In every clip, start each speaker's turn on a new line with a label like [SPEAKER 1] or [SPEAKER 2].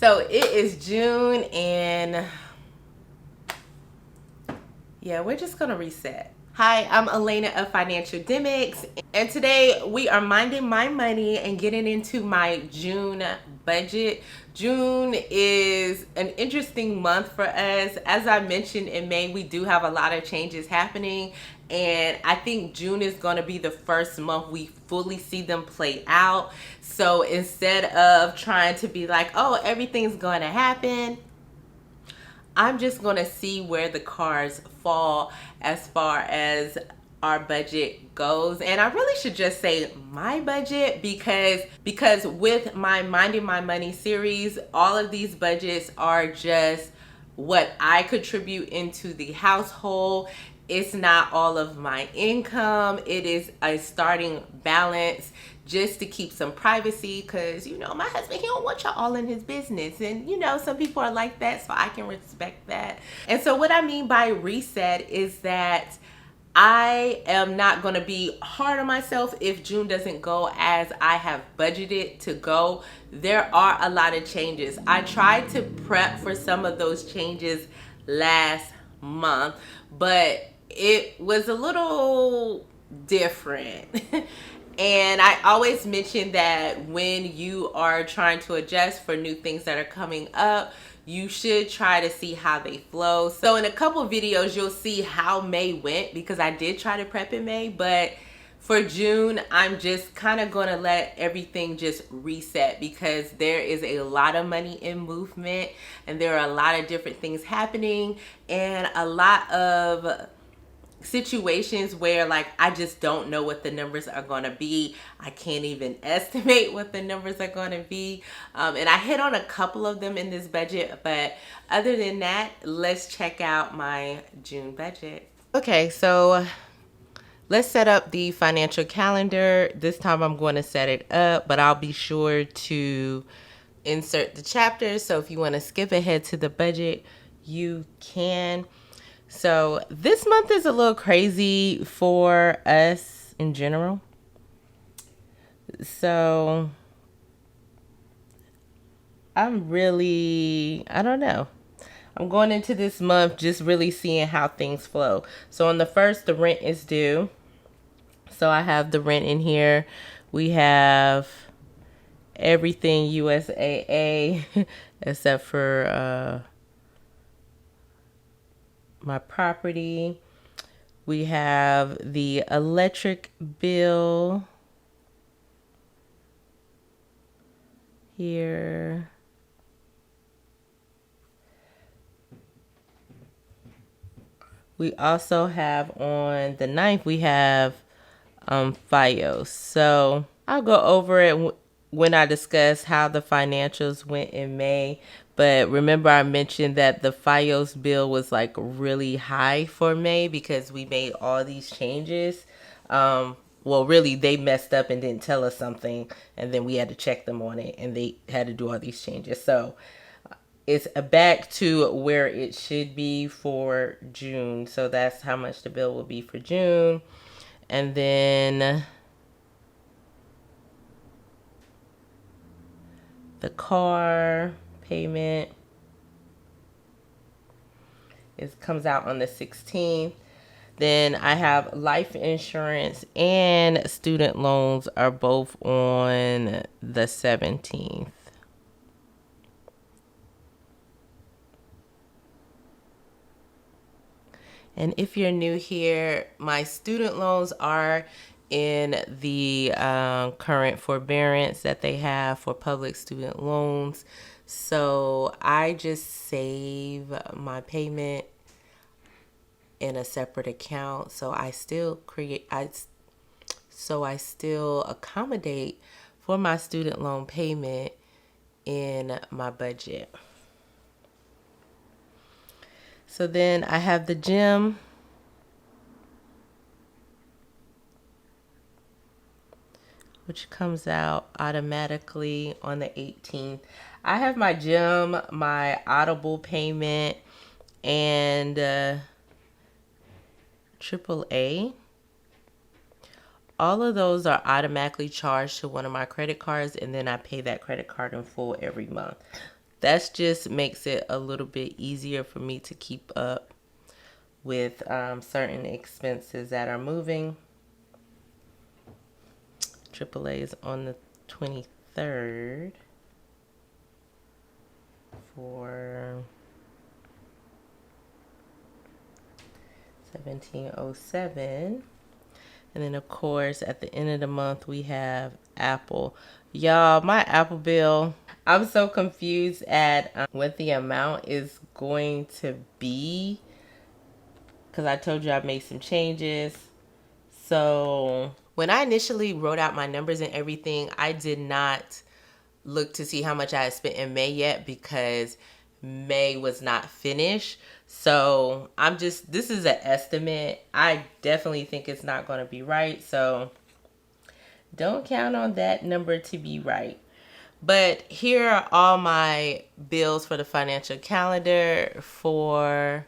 [SPEAKER 1] So it is June, and yeah, we're just gonna reset. Hi, I'm Elena of Financialdemics, and today we are minding my money and getting into my June budget. June is an interesting month for us. As I mentioned in May, we do have a lot of changes happening, and I think June is going to be the first month we fully see them play out. So instead of trying to be like, oh, everything's going to happen, I'm just going to see where the cards fall as far as our budget goes. And I really should just say my budget, because with my Minding My Money series, all of these budgets are just what I contribute into the household. It's not all of my income. It is a starting balance just to keep some privacy, because my husband, he don't want y'all all in his business, and some people are like that, so I can respect that. And so what I mean by reset is that I am not going to be hard on myself if June doesn't go as I have budgeted to go. There are a lot of changes. I tried to prep for some of those changes last month, but it was a little different. And I always mention that when you are trying to adjust for new things that are coming up, you should try to see how they flow. So in a couple videos, you'll see how May went, because I did try to prep in May, but for June, I'm just kind of going to let everything just reset, because there is a lot of money in movement, and there are a lot of different things happening, and a lot of situations where like I just don't know what the numbers are going to be. I can't even estimate what the numbers are going to be, and I hit on a couple of them in this budget, but other than that, let's check out my June budget. Okay, so let's set up the financial calendar. This time I'm going to set it up, but I'll be sure to insert the chapters, so if you want to skip ahead to the budget, you can. So this month is a little crazy for us in general. So I don't know. I'm going into this month just really seeing how things flow. So on the 1st, the rent is due. So I have the rent in here. We have everything USAA except for my property. We have the electric bill here. We also have on the 9th, we have FIOS. So I'll go over it when I discuss how the financials went in May. But remember, I mentioned that the FIOS bill was like really high for May because we made all these changes. Well, really, they messed up and didn't tell us something, and then we had to check them on it, and they had to do all these changes. So it's back to where it should be for June. So that's how much the bill will be for June. And then the car payment comes out on the 16th. Then I have life insurance and student loans are both on the 17th. And if you're new here, my student loans are in the current forbearance that they have for public student loans. So I just save my payment in a separate account. So I still accommodate for my student loan payment in my budget. So then I have the gym, which comes out automatically on the 18th. I have my gym, my Audible payment, and AAA. All of those are automatically charged to one of my credit cards, and then I pay that credit card in full every month. That just makes it a little bit easier for me to keep up with certain expenses that are moving. AAA is on the 23rd for 1707. And then, of course, at the end of the month, we have Apple. Y'all, my Apple bill, I'm so confused at what the amount is going to be, because I told you I made some changes. So when I initially wrote out my numbers and everything, I did not look to see how much I had spent in May yet, because May was not finished. So this is an estimate. I definitely think it's not going to be right. So don't count on that number to be right. But here are all my bills for the financial calendar for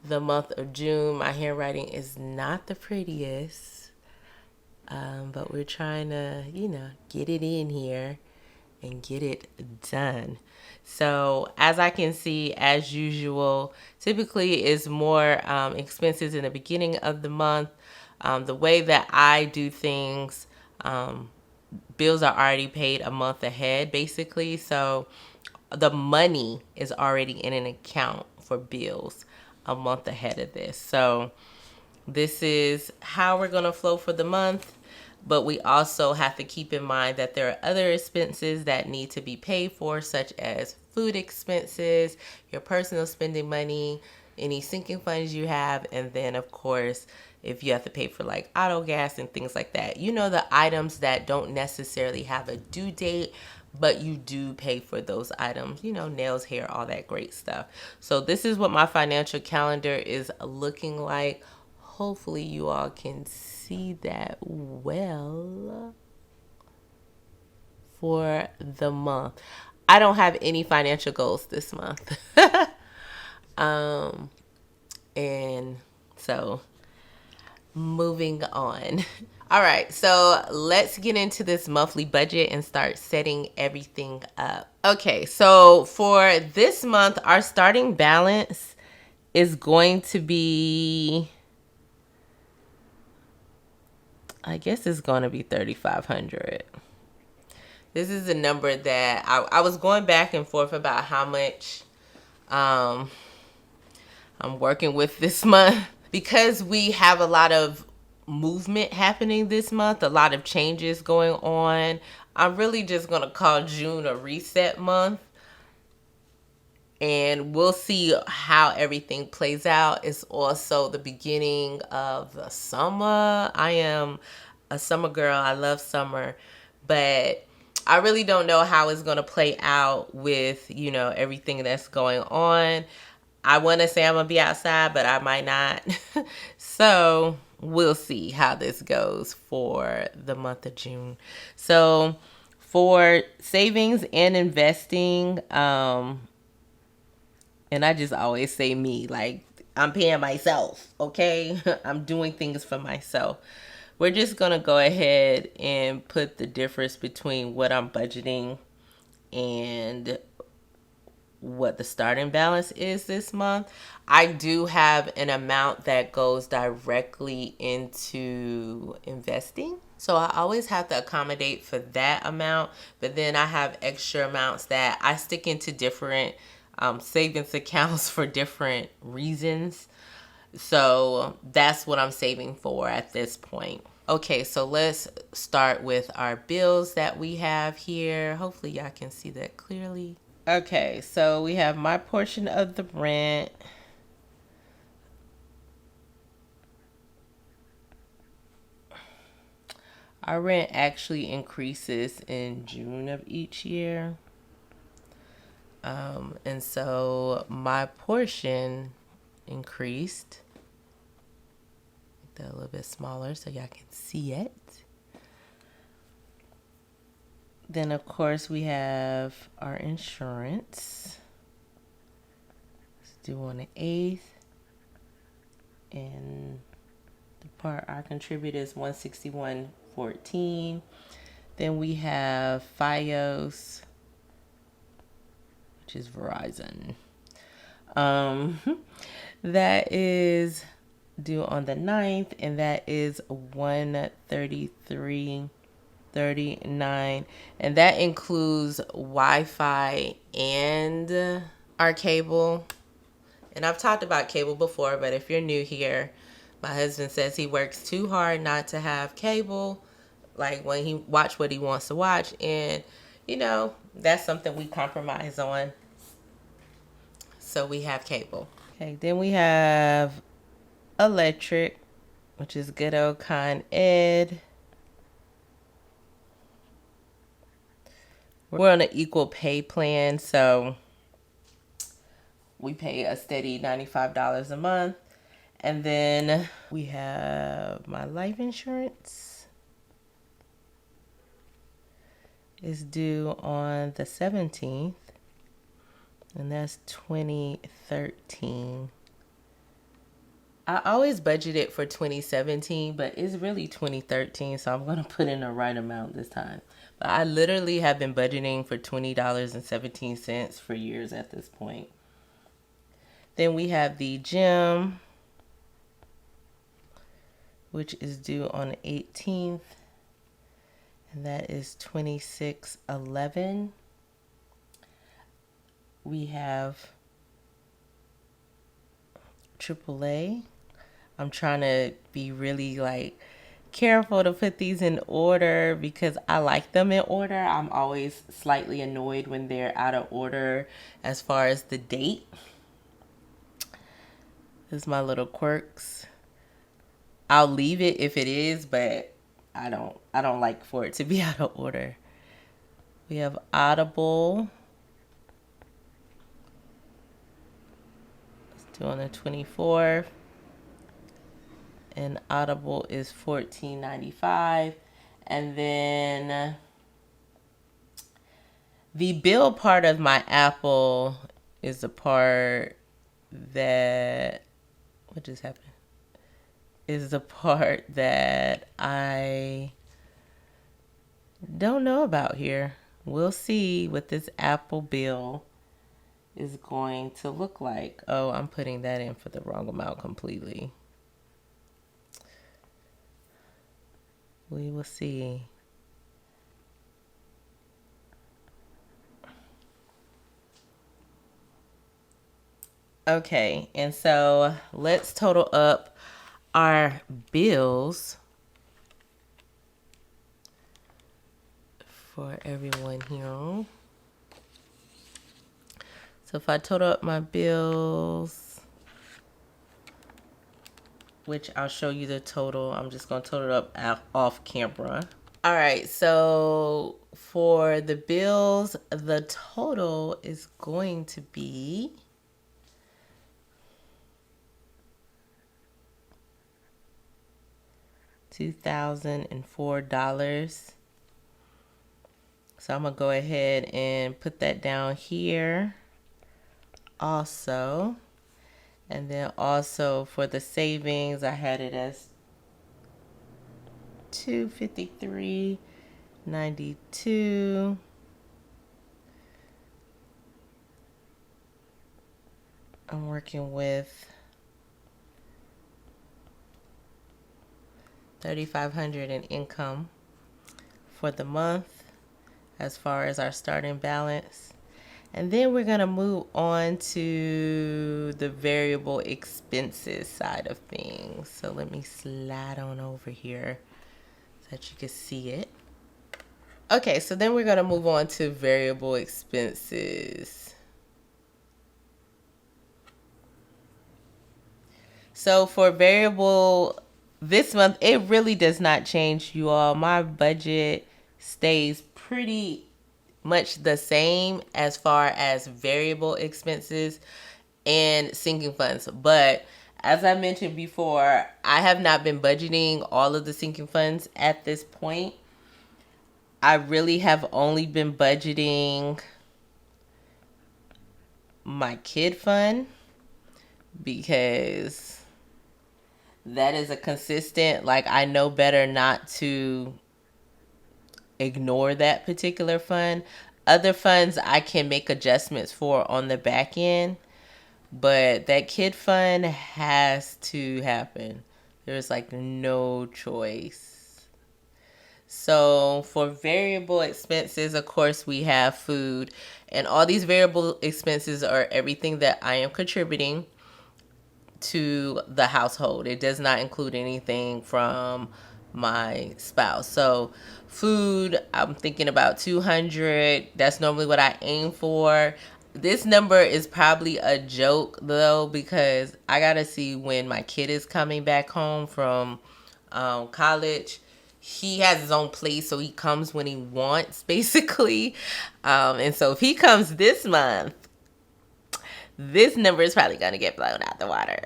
[SPEAKER 1] the month of June. My handwriting is not the prettiest, but we're trying to, get it in here and get it done. So as I can see, as usual, typically is more expenses in the beginning of the month. The way that I do things, bills are already paid a month ahead, basically. So the money is already in an account for bills a month ahead of this. So this is how we're going to flow for the month. But we also have to keep in mind that there are other expenses that need to be paid for, such as food expenses, your personal spending money, any sinking funds you have, and then, of course, if you have to pay for like auto gas and things like that. The items that don't necessarily have a due date, but you do pay for those items, nails, hair, all that great stuff. So this is what my financial calendar is looking like. Hopefully you all can see that well for the month. I don't have any financial goals this month. And so moving on. All right, so let's get into this monthly budget and start setting everything up. Okay, so for this month, our starting balance is going to be, I guess it's going to be $3,500. This is a number that I was going back and forth about how much I'm working with this month, because we have a lot of movement happening this month, a lot of changes going on. I'm really just going to call June a reset month. And we'll see how everything plays out. It's also the beginning of the summer. I am a summer girl. I love summer. But I really don't know how it's going to play out with, everything that's going on. I want to say I'm going to be outside, but I might not. So we'll see how this goes for the month of June. So for savings and investing, and I just always say me, like I'm paying myself, okay? I'm doing things for myself. We're just going to go ahead and put the difference between what I'm budgeting and what the starting balance is this month. I do have an amount that goes directly into investing. So I always have to accommodate for that amount. But then I have extra amounts that I stick into different savings accounts for different reasons. So that's what I'm saving for at this point. Okay, so let's start with our bills that we have here. Hopefully y'all can see that clearly. Okay, so we have my portion of the rent. Our rent actually increases in June of each year. And so my portion increased. Make that a little bit smaller so y'all can see it. Then, of course, we have our insurance. It's due on the 8th. And the part I contribute is $161.14. Then we have FiOS, which is Verizon. That is due on the 9th, and that is $133.39, and that includes Wi-Fi and our cable. And I've talked about cable before, but if you're new here, my husband says he works too hard not to have cable, like when he watch what he wants to watch, and that's something we compromise on. So we have cable. Okay, then we have electric, which is good old Con Ed. We're on an equal pay plan, so we pay a steady $95 a month. And then we have my life insurance is due on the 17th, and that's 2013. I always budgeted for 2017, but it's really 2013, so I'm going to put in the right amount this time. But I literally have been budgeting for $20.17 for years at this point. Then we have the gym, which is due on the 18th, and that is $26.11. We have AAA. I'm trying to be really careful to put these in order because I like them in order. I'm always slightly annoyed when they're out of order as far as the date. This is my little quirks. I'll leave it if it is, but I don't like for it to be out of order. We have Audible. It's due on the 24th. And Audible is $14.95. And then the bill part of my Apple is the part that... What just happened? Is the part that I don't know about here. We'll see what this Apple bill is going to look like. Oh, I'm putting that in for the wrong amount completely. We will see. Okay, and so let's total up our bills for everyone here. So if I total up my bills, which I'll show you the total, I'm just going to total it up off camera. All right, so for the bills, the total is going to be $2,004. So I'm going to go ahead and put that down here also. And then also for the savings, I had it as $253.92. I'm working with $3,500 in income for the month as far as our starting balance. And then we're going to move on to the variable expenses side of things. So let me slide on over here so that you can see it. Okay, so then we're going to move on to variable expenses. So for variable this month, it really does not change, you all. My budget stays pretty much the same as far as variable expenses and sinking funds. But as I mentioned before, I have not been budgeting all of the sinking funds at this point. I really have only been budgeting my kid fund because that is a consistent, I know better not to ignore that particular fund. Other funds I can make adjustments for on the back end, but that kid fund has to happen. There's like no choice. So for variable expenses, of course, we have food, and all these variable expenses are everything that I am contributing to the household. It does not include anything from my spouse. So food, I'm thinking about 200. That's normally what I aim for. This number is probably a joke though, because I gotta see when my kid is coming back home from college. He has his own place, so he comes when he wants, basically. And so if he comes this month, this number is probably going to get blown out the water.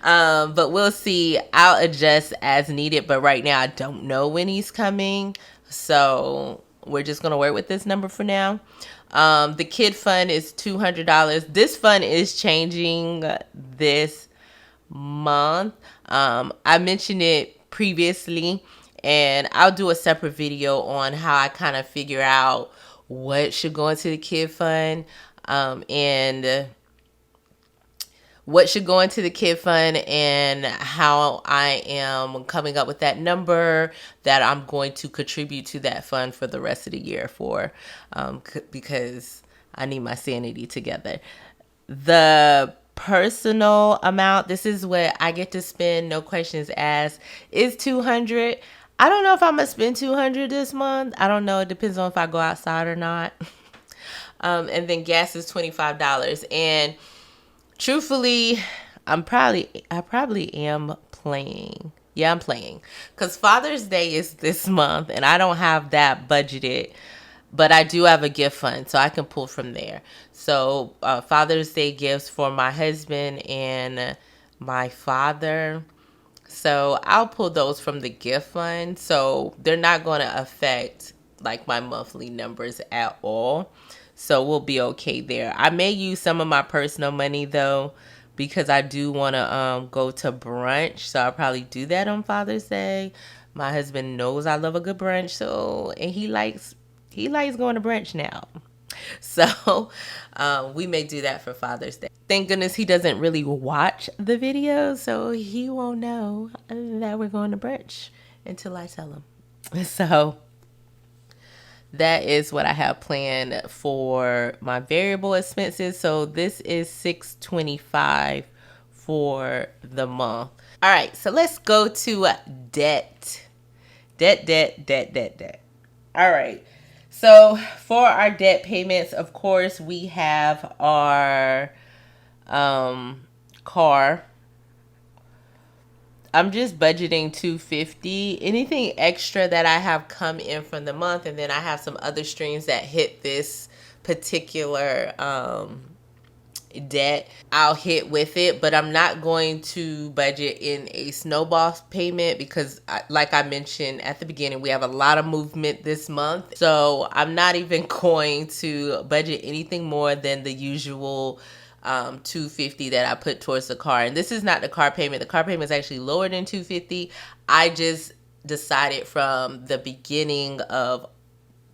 [SPEAKER 1] But we'll see. I'll adjust as needed. But right now, I don't know when he's coming. So we're just going to work with this number for now. The kid fund is $200. This fund is changing this month. I mentioned it previously, and I'll do a separate video on how I kind of figure out what should go into the kid fund, and what should go into the kid fund, and how I am coming up with that number that I'm going to contribute to that fund for the rest of the year for, because I need my sanity together. The personal amount, this is what I get to spend, no questions asked, is $200. I don't know if I'm gonna spend $200 this month. I don't know. It depends on if I go outside or not. And then gas is $25. And truthfully, I probably am playing. Yeah, I'm playing. Because Father's Day is this month, and I don't have that budgeted. But I do have a gift fund, so I can pull from there. So Father's Day gifts for my husband and my father. So I'll pull those from the gift fund. So they're not going to affect like my monthly numbers at all. So we'll be okay there. I may use some of my personal money though, because I do want to go to brunch. So I'll probably do that on Father's Day. My husband knows I love a good brunch, so, and he likes going to brunch now. So we may do that for Father's Day. Thank goodness he doesn't really watch the video, so he won't know that we're going to brunch until I tell him. So that is what I have planned for my variable expenses. So this is $625 for the month. All right, so let's go to debt. Debt. All right. So for our debt payments, of course, we have our car. I'm just budgeting $250. Anything extra that I have come in from the month, and then I have some other streams that hit this particular debt, I'll hit with it. But I'm not going to budget in a snowball payment because, like I mentioned at the beginning, we have a lot of movement this month. So I'm not even going to budget anything more than the usual $250 that I put towards the car. And this is not the car payment. The car payment is actually lower than $250. I just decided from the beginning of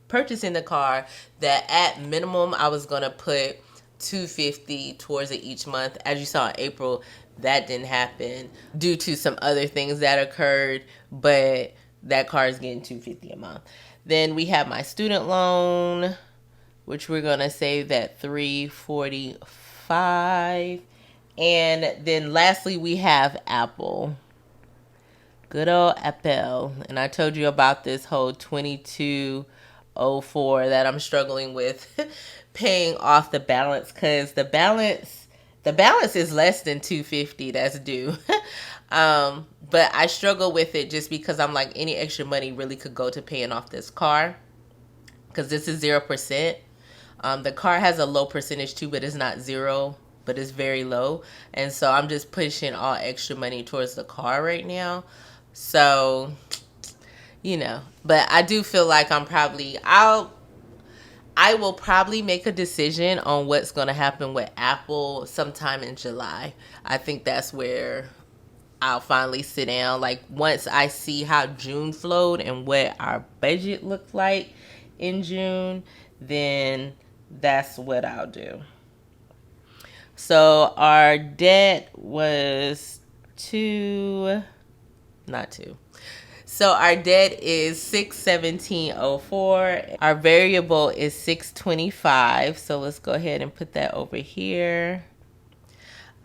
[SPEAKER 1] purchasing the car that at minimum I was going to put $250 towards it each month. As you saw in April, that didn't happen due to some other things that occurred, but that car is getting $250 a month. Then we have my student loan, which we're going to save that $345. And then lastly, we have Apple. Good old Apple. And I told you about this whole 2204 that I'm struggling with paying off the balance, because the balance is less than $250 that's due. But I struggle with it just because I'm like, any extra money really could go to paying off this car, because this is 0%. The car has a low percentage too, but it's not zero, but it's very low. And so I'm just pushing all extra money towards the car right now. So, but I do feel like I will probably make a decision on what's going to happen with Apple sometime in July. I think that's where I'll finally sit down. Like once I see how June flowed and what our budget looked like, in June, then that's what I'll do. So our debt was not two. So our debt is $617.04. Our variable is $625. So let's go ahead and put that over here.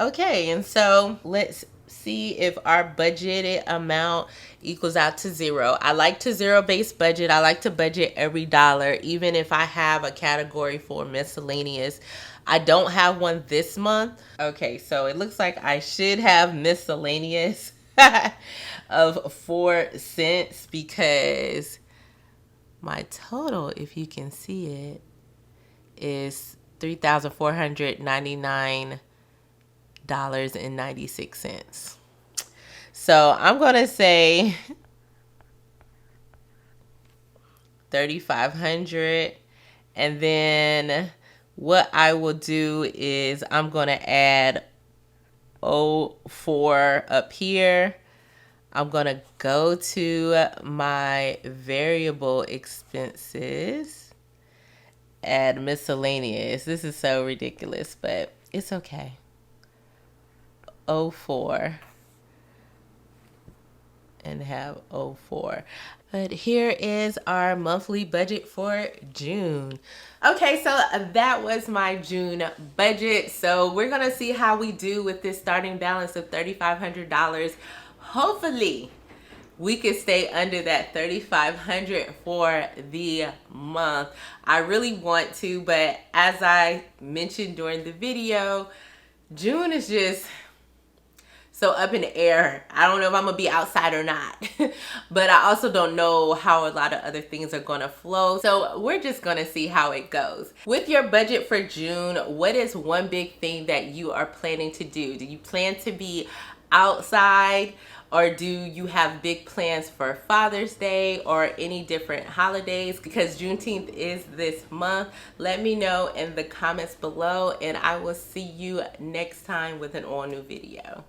[SPEAKER 1] Okay, and so let's see if our budgeted amount equals out to zero. I like to zero-base budget. I like to budget every dollar, even if I have a category for miscellaneous. I don't have one this month. Okay, so it looks like I should have miscellaneous of 4 cents because my total, if you can see it, is $3,499.96. So I'm gonna say 3,500, and then what I will do is I'm gonna add 04 up here. I'm gonna go to my variable expenses, add miscellaneous. This is so ridiculous, but it's okay. 04 and have 04. But here is our monthly budget for June. Okay, so that was my June budget. So we're gonna see how we do with this starting balance of $3,500. Hopefully we could stay under that $3,500 for the month. I really want to, but as I mentioned during the video, June is just so up in the air. I don't know if I'm gonna be outside or not. But I also don't know how a lot of other things are gonna flow. So we're just gonna see how it goes. With your budget for June, what is one big thing that you are planning to do? Do you plan to be outside, or do you have big plans for Father's Day or any different holidays? Because Juneteenth is this month. Let me know in the comments below, and I will see you next time with an all new video.